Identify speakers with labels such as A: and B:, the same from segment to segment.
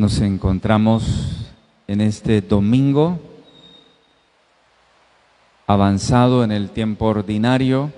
A: Nos encontramos en este domingo avanzado en el tiempo ordinario.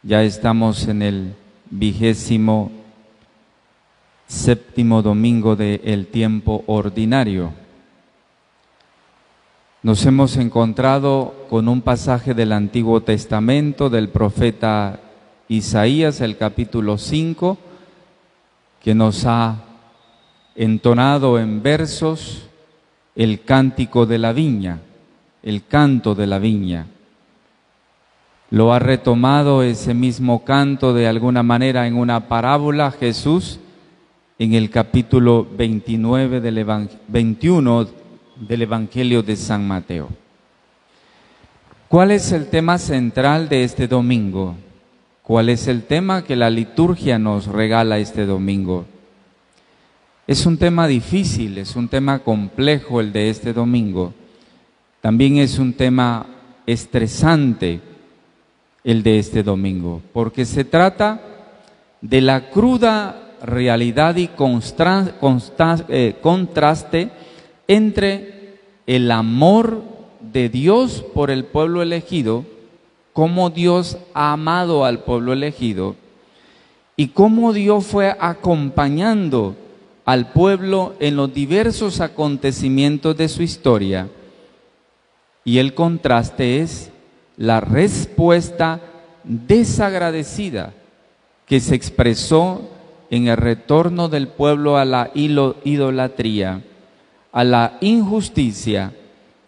A: Ya estamos en el 27º domingo del tiempo ordinario. Nos hemos encontrado con un pasaje del Antiguo Testamento del profeta Isaías, el capítulo 5, que nos ha entonado en versos el cántico de la viña, el canto de la viña. Lo ha retomado ese mismo canto de alguna manera en una parábola Jesús en el capítulo 21 del Evangelio de San Mateo. ¿Cuál es el tema central de este domingo? ¿Cuál es el tema que la liturgia nos regala este domingo? Es un tema difícil, es un tema complejo el de este domingo. También es un tema estresante el de este domingo, porque se trata de la cruda realidad y contraste entre el amor de Dios por el pueblo elegido, cómo Dios ha amado al pueblo elegido y cómo Dios fue acompañando al pueblo en los diversos acontecimientos de su historia. Y el contraste es la respuesta desagradecida que se expresó en el retorno del pueblo a la idolatría, a la injusticia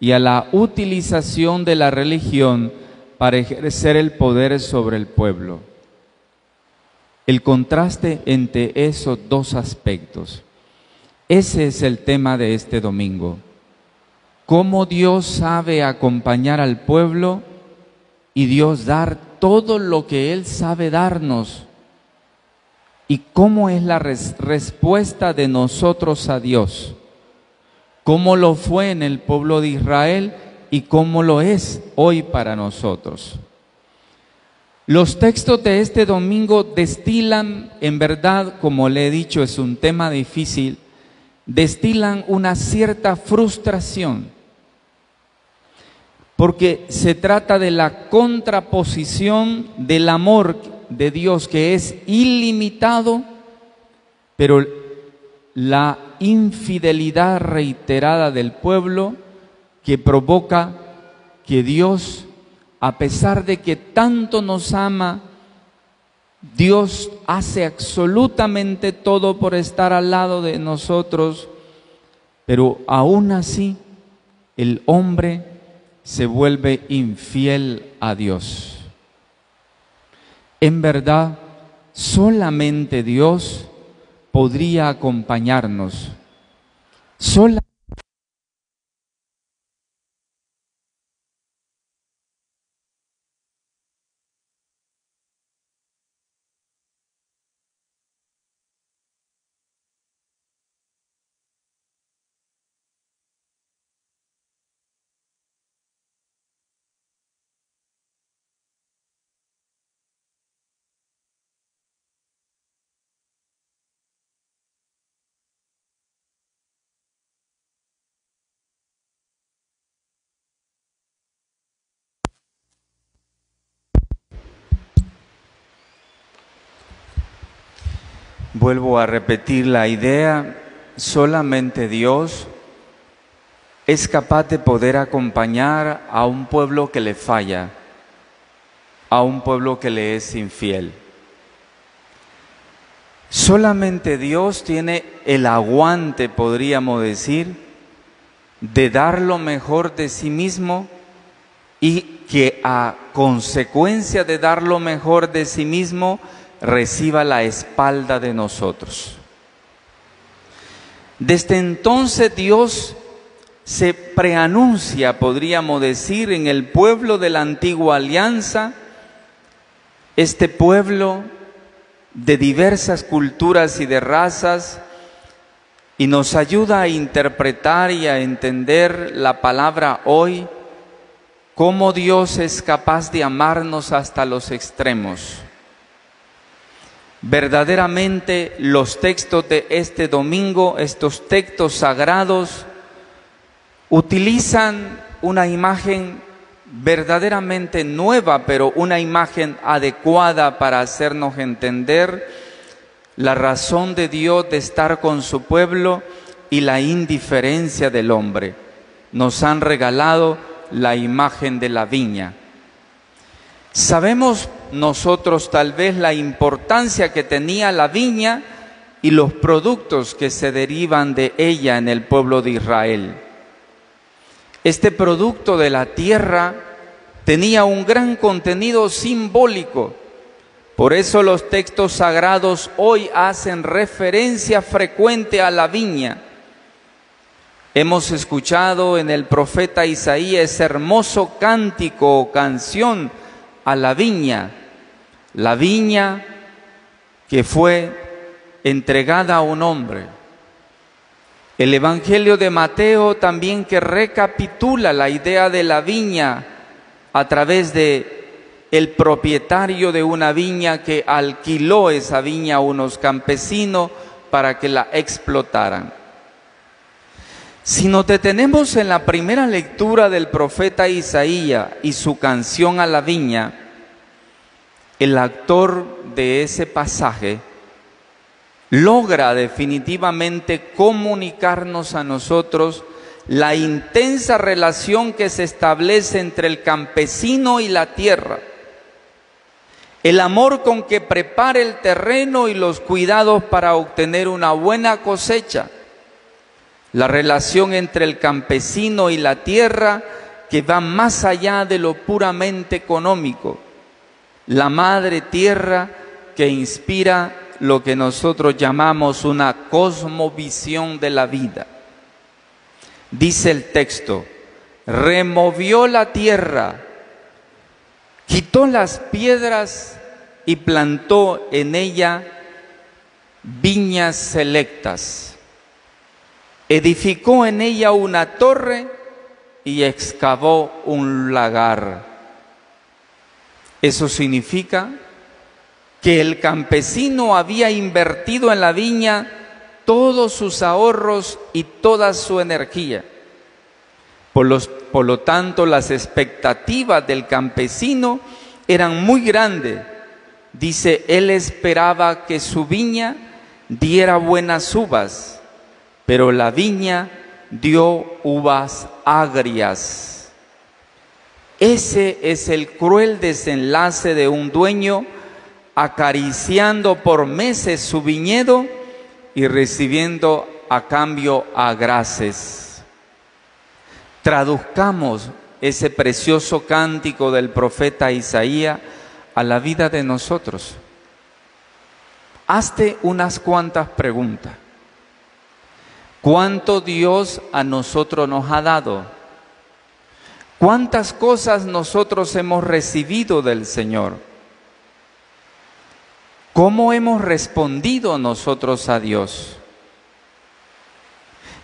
A: y a la utilización de la religión para ejercer el poder sobre el pueblo. El contraste entre esos dos aspectos. Ese es el tema de este domingo. Cómo Dios sabe acompañar al pueblo y Dios dar todo lo que Él sabe darnos. Y cómo es la respuesta de nosotros a Dios. Cómo lo fue en el pueblo de Israel y cómo lo es hoy para nosotros. Los textos de este domingo destilan, en verdad, como le he dicho, es un tema difícil, destilan una cierta frustración, porque se trata de la contraposición del amor de Dios que es ilimitado, pero la infidelidad reiterada del pueblo que provoca que Dios, a pesar de que tanto nos ama, Dios hace absolutamente todo por estar al lado de nosotros, pero aún así el hombre se vuelve infiel a Dios. En verdad, solamente Dios podría acompañarnos. Vuelvo a repetir la idea, solamente Dios es capaz de poder acompañar a un pueblo que le falla, a un pueblo que le es infiel. Solamente Dios tiene el aguante, podríamos decir, de dar lo mejor de sí mismo y que a consecuencia de dar lo mejor de sí mismo, reciba la espalda de nosotros. Desde entonces Dios se preanuncia, podríamos decir, en el pueblo de la antigua alianza, este pueblo de diversas culturas y de razas, y nos ayuda a interpretar y a entender la palabra hoy, cómo Dios es capaz de amarnos hasta los extremos. Verdaderamente los textos de este domingo, estos textos sagrados, utilizan una imagen verdaderamente nueva, pero una imagen adecuada para hacernos entender la razón de Dios de estar con su pueblo y la indiferencia del hombre. Nos han regalado la imagen de la viña. Sabemos nosotros tal vez la importancia que tenía la viña y los productos que se derivan de ella en el pueblo de Israel. Este producto de la tierra tenía un gran contenido simbólico. Por eso los textos sagrados hoy hacen referencia frecuente a la viña. Hemos escuchado en el profeta Isaías ese hermoso cántico o canción a la viña que fue entregada a un hombre. El Evangelio de Mateo también, que recapitula la idea de la viña a través de el propietario de una viña que alquiló esa viña a unos campesinos para que la explotaran. Si nos detenemos en la primera lectura del profeta Isaías y su canción a la viña, el autor de ese pasaje logra definitivamente comunicarnos a nosotros la intensa relación que se establece entre el campesino y la tierra, el amor con que prepara el terreno y los cuidados para obtener una buena cosecha, la relación entre el campesino y la tierra que va más allá de lo puramente económico, la madre tierra que inspira lo que nosotros llamamos una cosmovisión de la vida. Dice el texto: removió la tierra, quitó las piedras y plantó en ella viñas selectas. Edificó en ella una torre y excavó un lagar. Eso significa que el campesino había invertido en la viña todos sus ahorros y toda su energía. Por lo tanto, las expectativas del campesino eran muy grandes. Dice, él esperaba que su viña diera buenas uvas, pero la viña dio uvas agrias. Ese es el cruel desenlace de un dueño acariciando por meses su viñedo y recibiendo a cambio agraces. Traduzcamos ese precioso cántico del profeta Isaías a la vida de nosotros. Hazte unas cuantas preguntas. ¿Cuánto Dios a nosotros nos ha dado? ¿Cuántas cosas nosotros hemos recibido del Señor? ¿Cómo hemos respondido nosotros a Dios?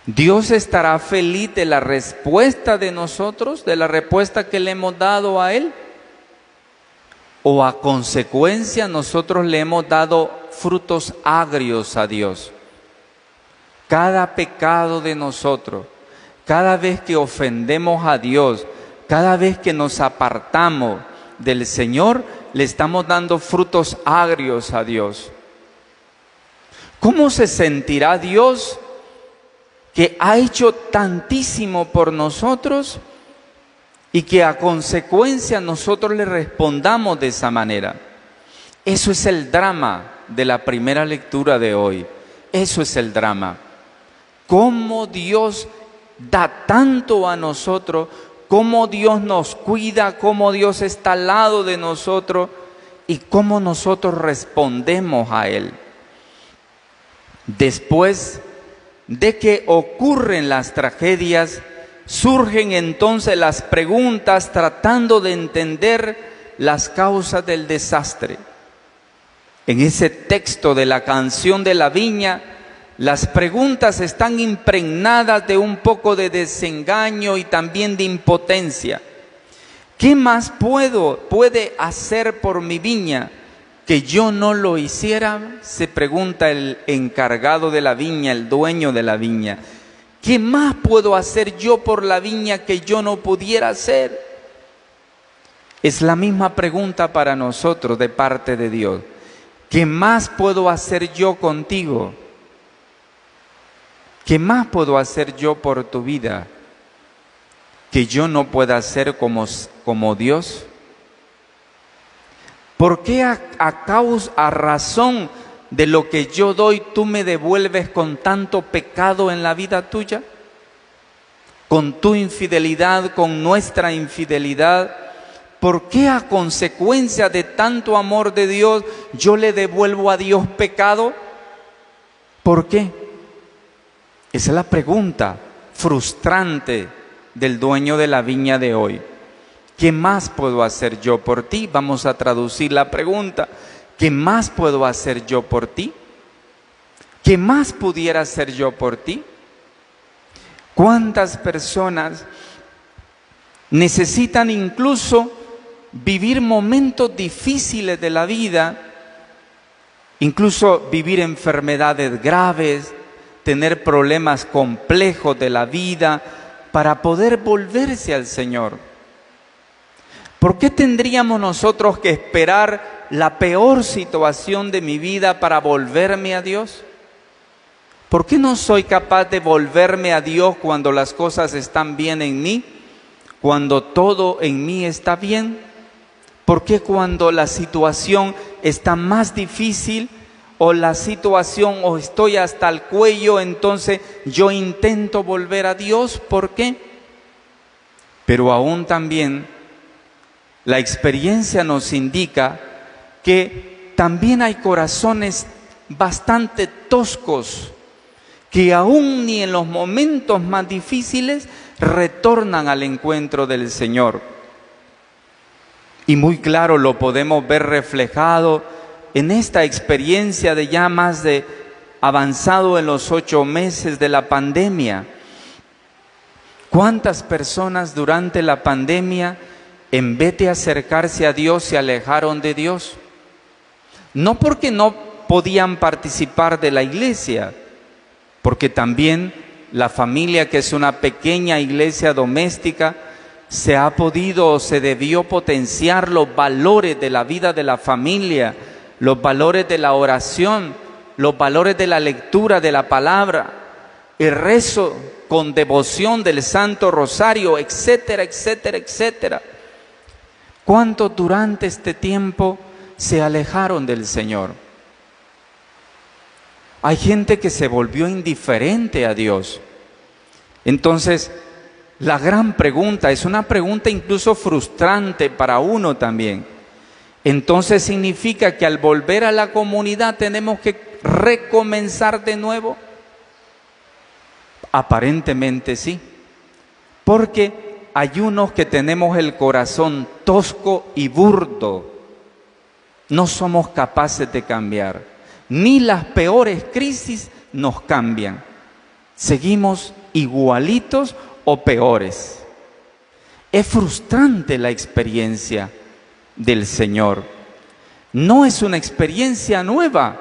A: ¿Dios estará feliz de la respuesta de nosotros, de la respuesta que le hemos dado a Él? ¿O a consecuencia nosotros le hemos dado frutos agrios a Dios? Cada pecado de nosotros, cada vez que ofendemos a Dios, cada vez que nos apartamos del Señor, le estamos dando frutos agrios a Dios. ¿Cómo se sentirá Dios que ha hecho tantísimo por nosotros y que a consecuencia nosotros le respondamos de esa manera? Eso es el drama de la primera lectura de hoy. Eso es el drama. Cómo Dios da tanto a nosotros, cómo Dios nos cuida, cómo Dios está al lado de nosotros y cómo nosotros respondemos a Él. Después de que ocurren las tragedias, surgen entonces las preguntas tratando de entender las causas del desastre. En ese texto de la canción de la viña, las preguntas están impregnadas de un poco de desengaño y también de impotencia. ¿Qué más puede hacer por mi viña? que yo no lo hiciera? Se pregunta el encargado de la viña, el dueño de la viña. ¿Qué más puedo hacer yo por la viña que yo no pudiera hacer? Es la misma pregunta para nosotros de parte de Dios. ¿Qué más puedo hacer yo contigo? ¿Qué más puedo hacer yo por tu vida que yo no pueda hacer como Dios? ¿Por qué a razón de lo que yo doy tú me devuelves con tanto pecado en la vida tuya? Con tu infidelidad, con nuestra infidelidad. ¿Por qué a consecuencia de tanto amor de Dios yo le devuelvo a Dios pecado? ¿Por qué? Esa es la pregunta frustrante del dueño de la viña de hoy. ¿Qué más puedo hacer yo por ti? Vamos a traducir la pregunta. ¿Qué más puedo hacer yo por ti? ¿Qué más pudiera hacer yo por ti? ¿Cuántas personas necesitan incluso vivir momentos difíciles de la vida, incluso vivir enfermedades graves, tener problemas complejos de la vida para poder volverse al Señor? ¿Por qué tendríamos nosotros que esperar la peor situación de mi vida para volverme a Dios? ¿Por qué no soy capaz de volverme a Dios cuando las cosas están bien en mí? Cuando todo en mí está bien. ¿Por qué cuando la situación está más difícil o la situación o estoy hasta el cuello, entonces yo intento volver a Dios? ¿Por qué? Pero aún también la experiencia nos indica que también hay corazones bastante toscos que aún ni en los momentos más difíciles retornan al encuentro del Señor. Y muy claro lo podemos ver reflejado en esta experiencia de ya más de avanzado en los 8 meses de la pandemia. ¿Cuántas personas durante la pandemia, en vez de acercarse a Dios, se alejaron de Dios? No porque no podían participar de la iglesia, porque también la familia, que es una pequeña iglesia doméstica, se ha podido o se debió potenciar los valores de la vida de la familia, los valores de la oración, los valores de la lectura de la palabra, el rezo con devoción del Santo Rosario, etcétera, etcétera, etcétera. ¿Cuántos durante este tiempo se alejaron del Señor? Hay gente que se volvió indiferente a Dios. Entonces, la gran pregunta, es una pregunta incluso frustrante para uno también. Entonces significa que al volver a la comunidad tenemos que recomenzar de nuevo. Aparentemente sí, porque hay unos que tenemos el corazón tosco y burdo. No somos capaces de cambiar. Ni las peores crisis nos cambian. Seguimos igualitos o peores. Es frustrante la experiencia del Señor. No es una experiencia nueva.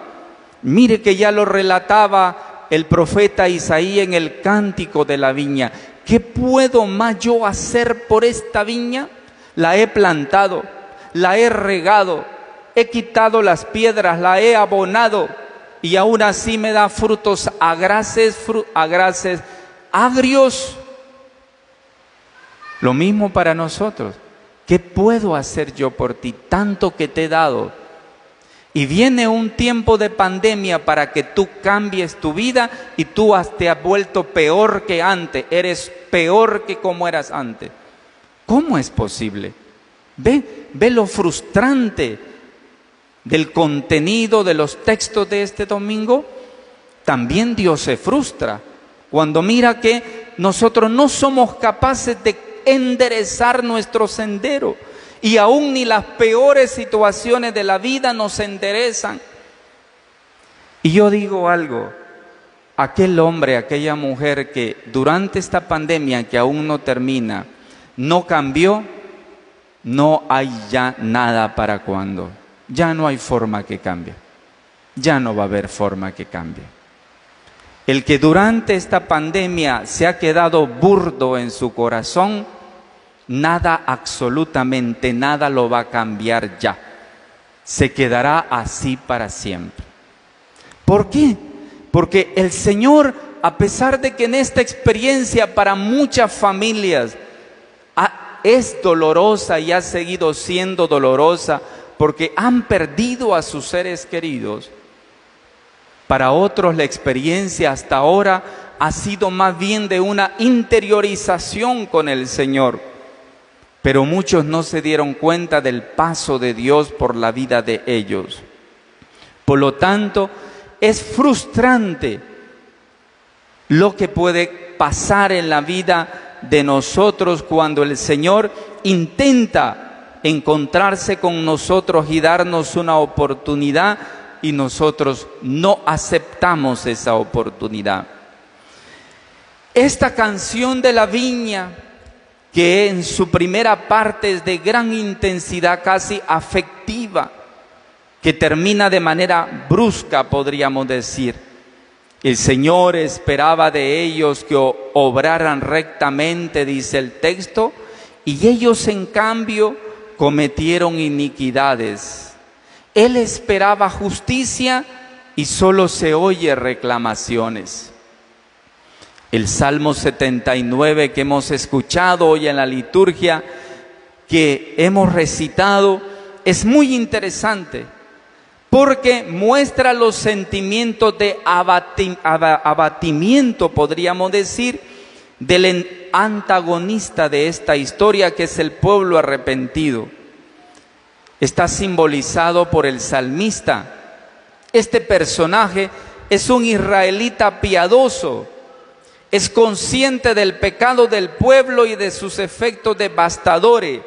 A: Mire que ya lo relataba el profeta Isaías en el Cántico de la Viña. ¿Qué puedo más yo hacer por esta viña? La he plantado, la he regado, he quitado las piedras, la he abonado y aún así me da frutos agraces, agrios. Lo mismo para nosotros. ¿Qué puedo hacer yo por ti? Tanto que te he dado. Y viene un tiempo de pandemia para que tú cambies tu vida y tú te has vuelto peor que antes. Eres peor que como eras antes. ¿Cómo es posible? Ve lo frustrante del contenido de los textos de este domingo. También Dios se frustra cuando mira que nosotros no somos capaces de enderezar nuestro sendero y aún ni las peores situaciones de la vida nos enderezan. Y yo digo algo, aquel hombre, aquella mujer que durante esta pandemia que aún no termina, no cambió, no hay ya nada para cuando. ya no hay forma que cambie. Ya no va a haber forma que cambie. El que durante esta pandemia se ha quedado burdo en su corazón, nada, absolutamente nada lo va a cambiar ya. Se quedará así para siempre. ¿Por qué? Porque el Señor, a pesar de que en esta experiencia para muchas familias es dolorosa y ha seguido siendo dolorosa porque han perdido a sus seres queridos, para otros la experiencia hasta ahora ha sido más bien de una interiorización con el Señor. Pero muchos no se dieron cuenta del paso de Dios por la vida de ellos. Por lo tanto, es frustrante lo que puede pasar en la vida de nosotros cuando el Señor intenta encontrarse con nosotros y darnos una oportunidad y nosotros no aceptamos esa oportunidad. Esta canción de la viña, que en su primera parte es de gran intensidad, casi afectiva, que termina de manera brusca, podríamos decir. El Señor esperaba de ellos que obraran rectamente, dice el texto, y ellos en cambio cometieron iniquidades. Él esperaba justicia y solo se oye reclamaciones. El Salmo 79 que hemos escuchado hoy en la liturgia, que hemos recitado, es muy interesante porque muestra los sentimientos de abatimiento, podríamos decir, del antagonista de esta historia, que es el pueblo arrepentido. Está simbolizado por el salmista. Este personaje es un israelita piadoso, es consciente del pecado del pueblo y de sus efectos devastadores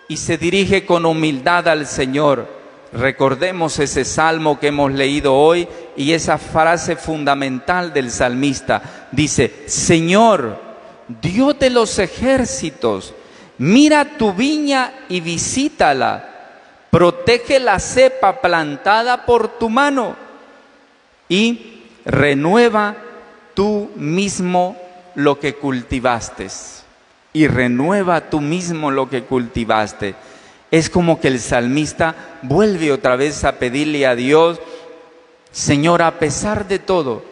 A: y se dirige con humildad al Señor. Recordemos ese salmo que hemos leído hoy y esa frase fundamental del salmista. Dice: Señor, Dios de los ejércitos, mira tu viña y visítala. Protege la cepa plantada por tu mano y renueva tú mismo lo que cultivaste. Y renueva tú mismo lo que cultivaste. Es como que el salmista vuelve otra vez a pedirle a Dios: Señor, a pesar de todo,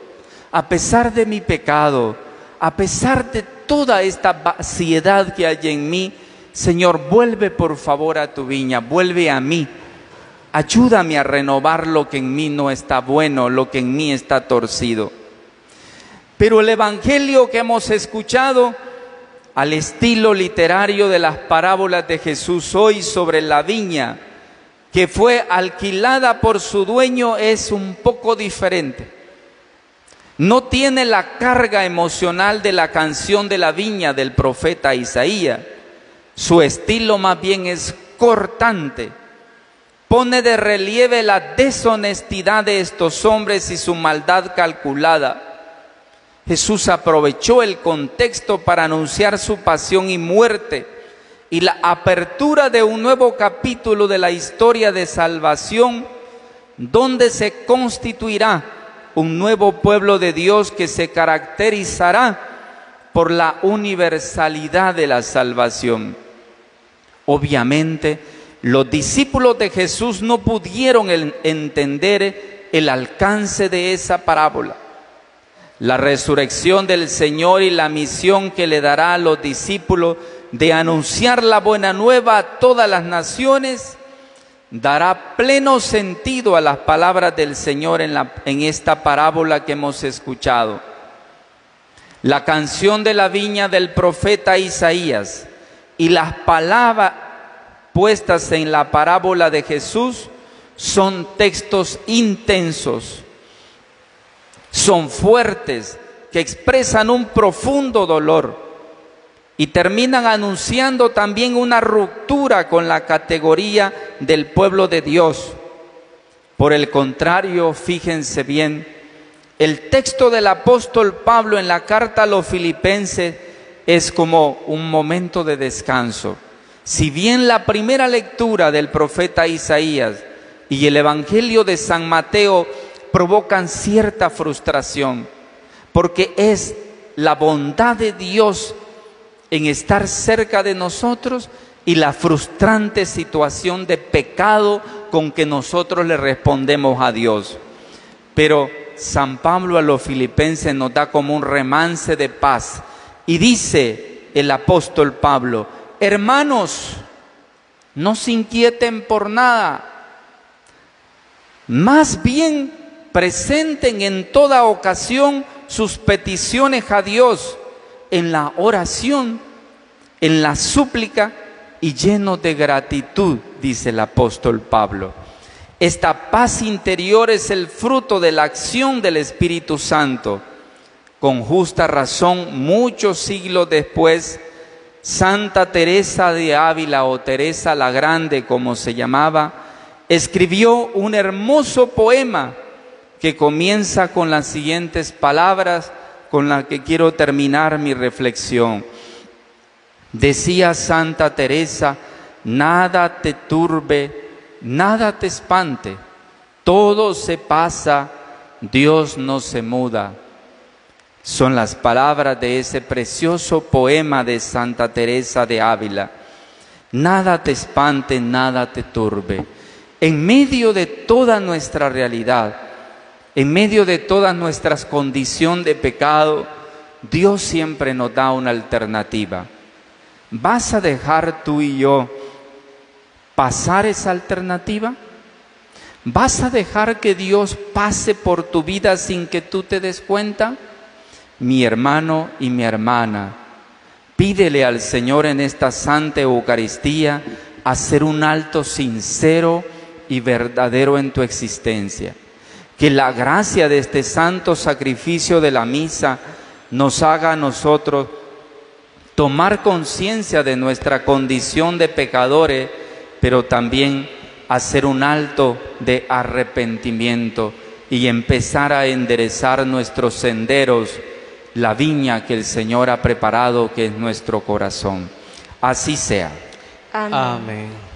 A: a pesar de mi pecado, a pesar de toda esta vaciedad que hay en mí, Señor, vuelve por favor a tu viña, vuelve a mí. Ayúdame a renovar lo que en mí no está bueno, lo que en mí está torcido. Pero el evangelio que hemos escuchado, al estilo literario de las parábolas de Jesús hoy sobre la viña, que fue alquilada por su dueño, es un poco diferente. No tiene la carga emocional de la canción de la viña del profeta Isaías. Su estilo más bien es cortante. Pone de relieve la deshonestidad de estos hombres y su maldad calculada. Jesús aprovechó el contexto para anunciar su pasión y muerte y la apertura de un nuevo capítulo de la historia de salvación, donde se constituirá un nuevo pueblo de Dios que se caracterizará por la universalidad de la salvación. Obviamente, los discípulos de Jesús no pudieron entender el alcance de esa parábola. La resurrección del Señor y la misión que le dará a los discípulos de anunciar la buena nueva a todas las naciones dará pleno sentido a las palabras del Señor en esta parábola que hemos escuchado. La canción de la viña del profeta Isaías y las palabras puestas en la parábola de Jesús son textos intensos, son fuertes, que expresan un profundo dolor y terminan anunciando también una ruptura con la categoría del pueblo de Dios. Por el contrario, fíjense bien, el texto del apóstol Pablo en la carta a los Filipenses es como un momento de descanso. Si bien la primera lectura del profeta Isaías y el Evangelio de San Mateo provocan cierta frustración, porque es la bondad de Dios en estar cerca de nosotros y la frustrante situación de pecado con que nosotros le respondemos a Dios. Pero San Pablo a los filipenses nos da como un remance de paz y dice el apóstol Pablo: hermanos, no se inquieten por nada, más bien presenten en toda ocasión sus peticiones a Dios en la oración, en la súplica y llenos de gratitud, dice el apóstol Pablo. Esta paz interior es el fruto de la acción del Espíritu Santo. Con justa razón, muchos siglos después, Santa Teresa de Ávila, o Teresa la Grande como se llamaba, escribió un hermoso poema que comienza con las siguientes palabras con las que quiero terminar mi reflexión. Decía Santa Teresa: nada te turbe, nada te espante, todo se pasa, Dios no se muda. Son las palabras de ese precioso poema de Santa Teresa de Ávila. Nada te espante, nada te turbe. En medio de toda nuestra realidad, en medio de toda nuestra condición de pecado, Dios siempre nos da una alternativa. ¿Vas a dejar tú y yo pasar esa alternativa? ¿Vas a dejar que Dios pase por tu vida sin que tú te des cuenta? Mi hermano y mi hermana, pídele al Señor en esta Santa Eucaristía hacer un alto sincero y verdadero en tu existencia. Que la gracia de este santo sacrificio de la misa nos haga a nosotros tomar conciencia de nuestra condición de pecadores, pero también hacer un alto de arrepentimiento y empezar a enderezar nuestros senderos, la viña que el Señor ha preparado, que es nuestro corazón. Así sea.
B: Amén.